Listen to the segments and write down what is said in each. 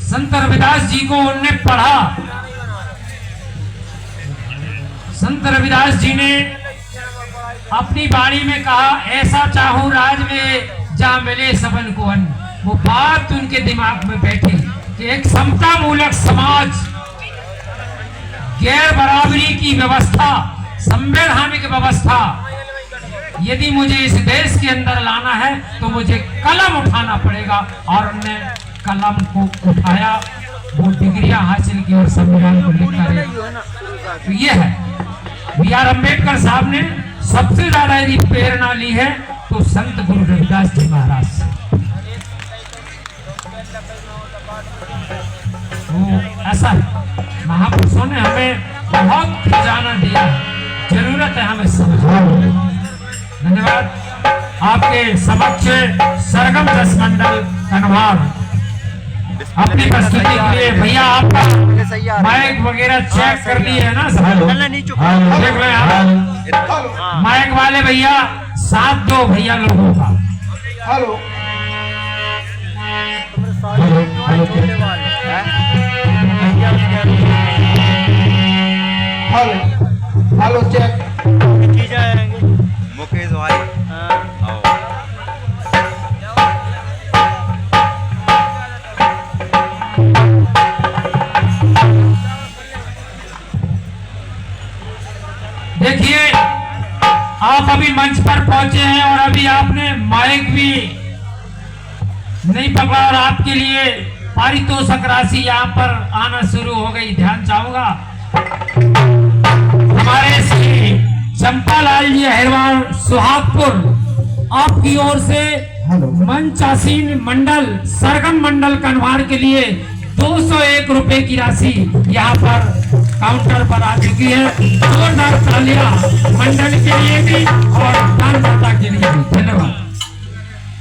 संत रविदास जी को उनने पढ़ा। संत रविदास जी ने अपनी वाणी में कहा, ऐसा चाहूं राज में जहां मिले सबन को अन्न। वो बात उनके दिमाग में बैठी कि एक समता मूलक समाज, गैर बराबरी की व्यवस्था, संवैधानिक व्यवस्था यदि मुझे इस देश के अंदर लाना है तो मुझे कलम उठाना पड़ेगा। और उन्होंने कलम को उठाया, वो डिग्रियां हासिल की और संविधान को लिखा। तो ये है B.R. अम्बेडकर साहब ने सबसे ज्यादा यदि प्रेरणा ली है तो संत गुरु रविदास जी महाराज से। वो ऐसा है, महापुरुषों ने हमें बहुत खजाना दिया, जरूरत है हमें समझना। धन्यवाद। आपके समक्ष सरगम रस मंडल कन्हार अपनी प्रस्तुति के लिए। भैया आपका माइक वगैरह चेक कर लिए है ना सर? देख लो आप माइक वाले भैया, साथ दो भैया लोगों का। हेलो हेलो हेलो चेक की जाएंगे मुकेश भाई। देखिए, आप अभी मंच पर पहुंचे हैं और अभी आपने माइक भी नहीं पकड़ा और आपके लिए पारितोषिक राशि यहाँ पर आना शुरू हो गई। ध्यान चाहूंगा हमारे श्री चंपालाल जी अहिरवार सुहागपुर आपकी ओर से मंचासीन मंडल सरगम मंडल कन्हार के लिए 201 रुपए की राशि यहाँ पर काउंटर पर आ चुकी है। जोरदार तालियां मंडल के लिए भी और दानदाता के लिए भी। धन्यवाद।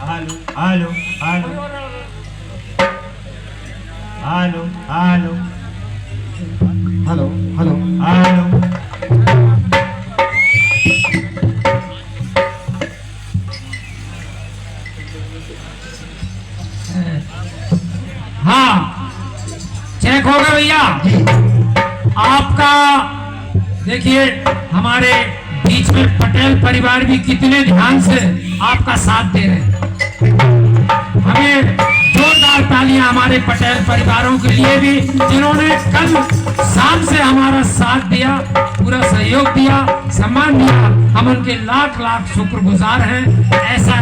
Hello hello hello hello hello hello hello. हाँ, चेक होगा भैया आपका। देखिए, हमारे बीच में पटेल परिवार भी कितने ध्यान से आपका साथ दे रहे हैं। हमें जोरदार तालियां हमारे पटेल परिवारों के लिए भी, जिन्होंने कल शाम से हमारा साथ दिया, पूरा सहयोग दिया, सम्मान दिया। हम उनके लाख लाख शुक्रगुजार हैं। ऐसा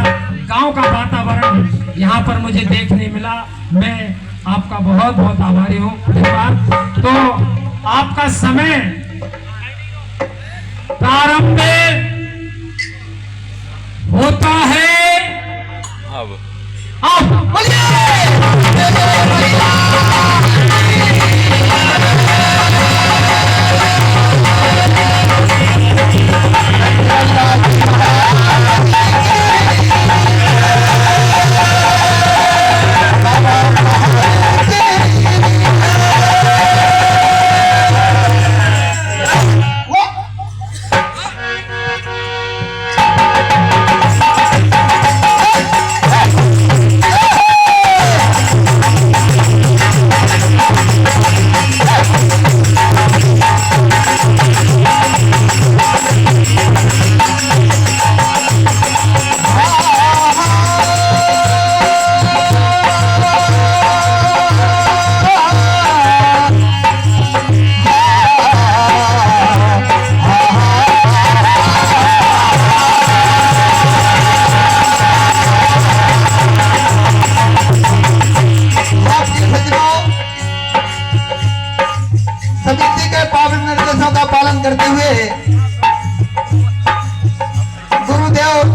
गांव का वातावरण यहाँ पर मुझे देखने मिला, मैं आपका बहुत बहुत आभारी हूँ। धन्यवाद। तो आपका समय प्रारंभ होता है अब। करते हुए गुरुदेव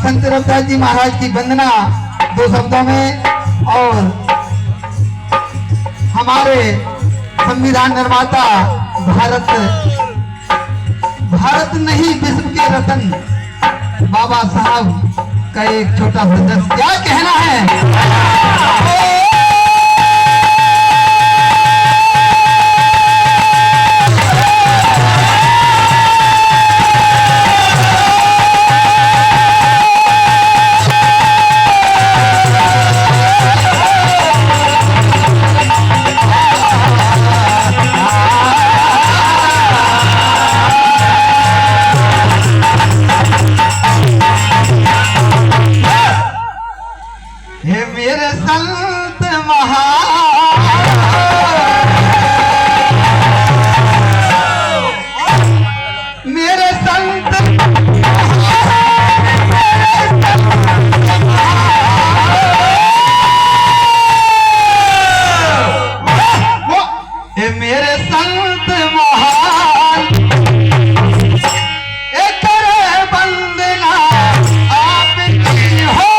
संत रविदास जी महाराज की वंदना 2 शब्दों में, और हमारे संविधान निर्माता भारत नहीं विश्व के रतन बाबा साहब का एक छोटा सा जज्बा, क्या कहना है। संत महान, मेरे संत मेरे संत महान, एक बंदना आपकी हो।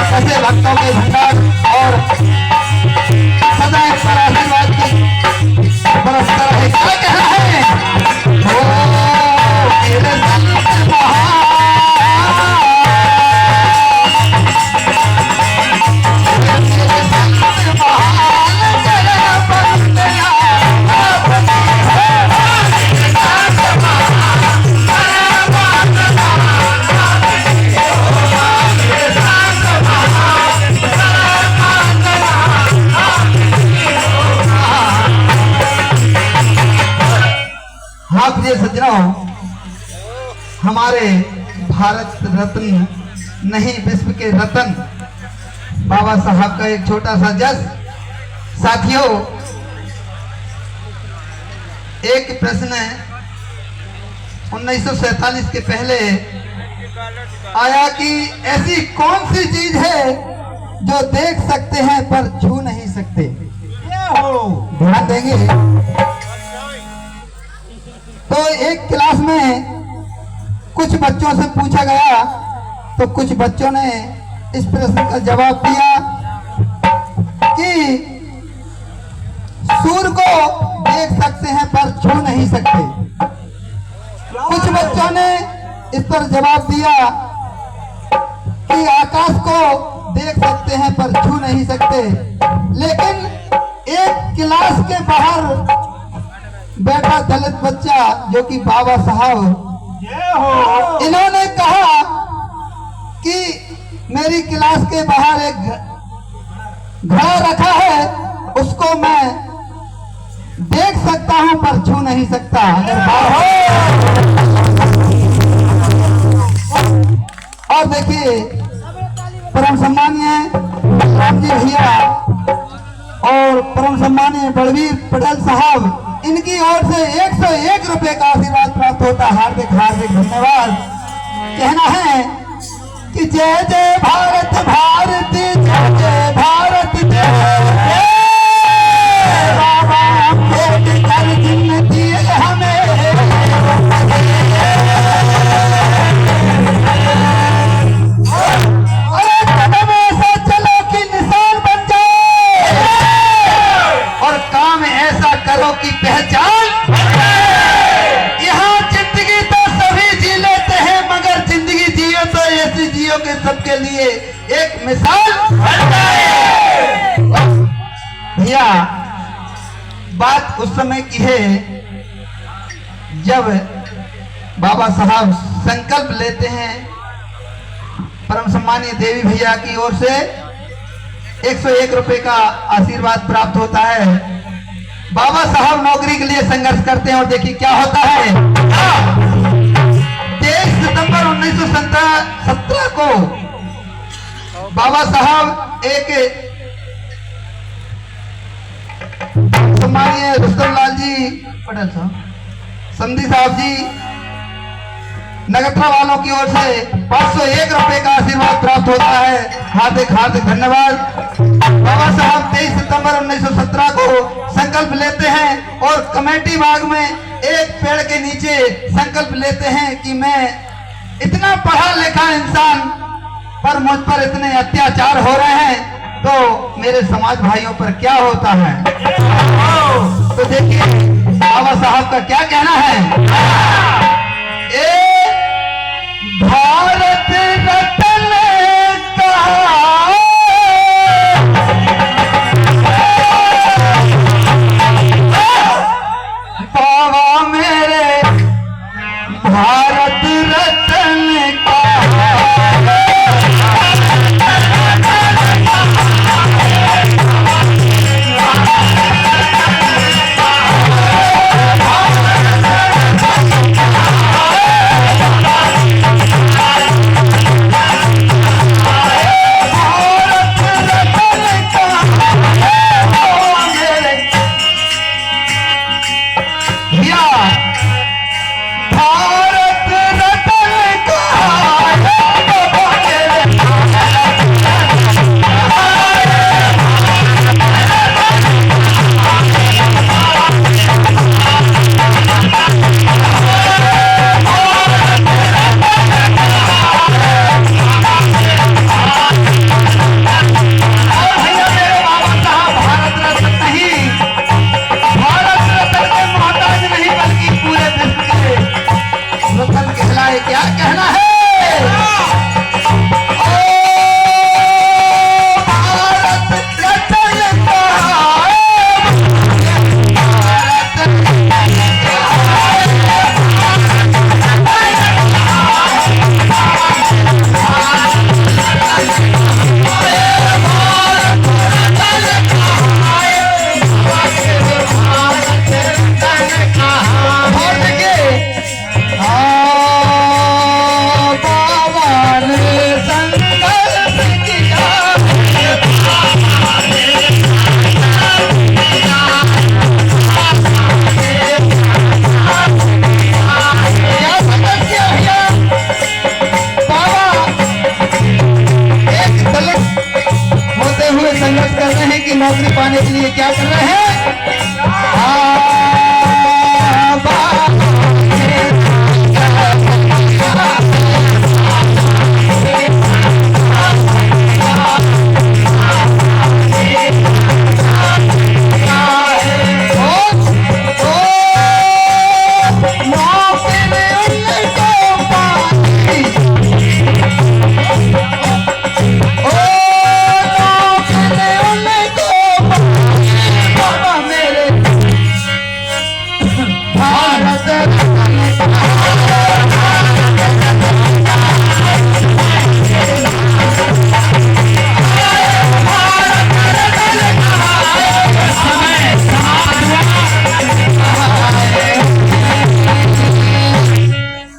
ऐसे भक्तों के भंडार और सदा इस पर आशीर्वाद की बरसता रहे। क्या कहना है? ओ मेरे संत महान, मेरे संत महान, तेरा बंदना आपकी हाँ प्रिय सज्जनों, हमारे भारत रत्न नहीं विश्व के रत्न बाबा साहब का एक छोटा सा जस। साथियों, एक प्रश्न 1947 के पहले आया कि ऐसी कौन सी चीज है जो देख सकते हैं पर छू नहीं सकते? ध्यान देंगे तो एक क्लास में कुछ बच्चों से पूछा गया तो कुछ बच्चों ने इस प्रश्न का जवाब दिया कि सूर्य को देख सकते हैं पर छू नहीं सकते। कुछ बच्चों ने इस पर जवाब दिया कि आकाश को देख सकते हैं पर छू नहीं सकते। लेकिन एक क्लास के बाहर बैठा दलित बच्चा जो कि बाबा साहब, इन्होंने कहा कि मेरी क्लास के बाहर एक घड़ा रखा है, उसको मैं देख सकता हूं पर छू नहीं सकता। और देखिए परम सम्मानीय राम जी भैया और परम सम्मानीय बलवीर पटेल साहब, इनकी ओर से 101 रुपए का आशीर्वाद प्राप्त होता। हार्दिक हार्दिक धन्यवाद। कहना है कि जय जय भारत भारती, जय जय भारत, जय जय बाबा अम्बेडकर जिन्होंने दिए हमें। अरे कदम ऐसा चलो कि निशान बन जाए और काम ऐसा करो कि पहचान। यहाँ जिंदगी तो सभी जी लेते हैं मगर जिंदगी बुद्धिजीवियों के सबके लिए एक मिसाल बन जाए। भैया बात उस समय की है जब बाबा साहब संकल्प लेते हैं, परम सम्मानीय देवी भैया की ओर से 101 रुपए का आशीर्वाद प्राप्त होता है। बाबा साहब नौकरी के लिए संघर्ष करते हैं और देखिए क्या होता है। 23 सितंबर 1917 को बाबा साहब एक सम्मानीय रुस्तम लाल जी पटेल साहब, समधी साहब जी, नगत्रा वालों की ओर से 501 रुपए का आशीर्वाद प्राप्त होता है। हार्दिक हार्दिक धन्यवाद। बाबा साहब 23 सितंबर 1917 को संकल्प लेते हैं और कमेटी बाग में एक पेड़ के नीचे संकल्प लेते हैं कि मैं इतना पढ़ा लिखा इंसान पर मुझ पर इतने अत्याचार हो रहे हैं तो मेरे समाज भाइयों पर क्या होता है। तो देखिए बाबा साहब का क्या कहना है। भारत रत्न बाबा मेरे भारत रत्न का क्या कहना है। नौकरी पाने के लिए क्या कर रहे हैं।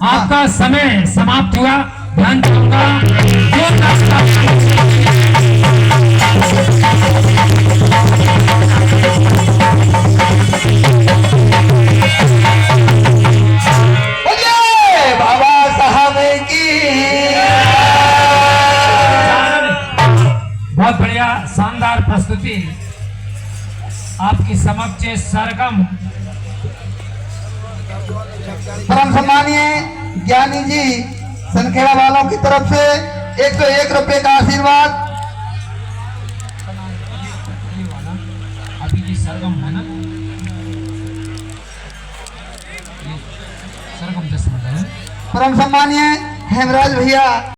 आपका समय समाप्त हुआ। ध्यान दूंगा बाबा साहब की बहुत बढ़िया शानदार प्रस्तुति आपकी समक्ष सरगम परम सम्मानीय ज्ञानी जी सनखेड़ा वालों की तरफ से 101 रुपए का आशीर्वाद। अभी जी सरगम है ना, सरगम 10 मिनट है। परम सम्मानीय हेमराज भैया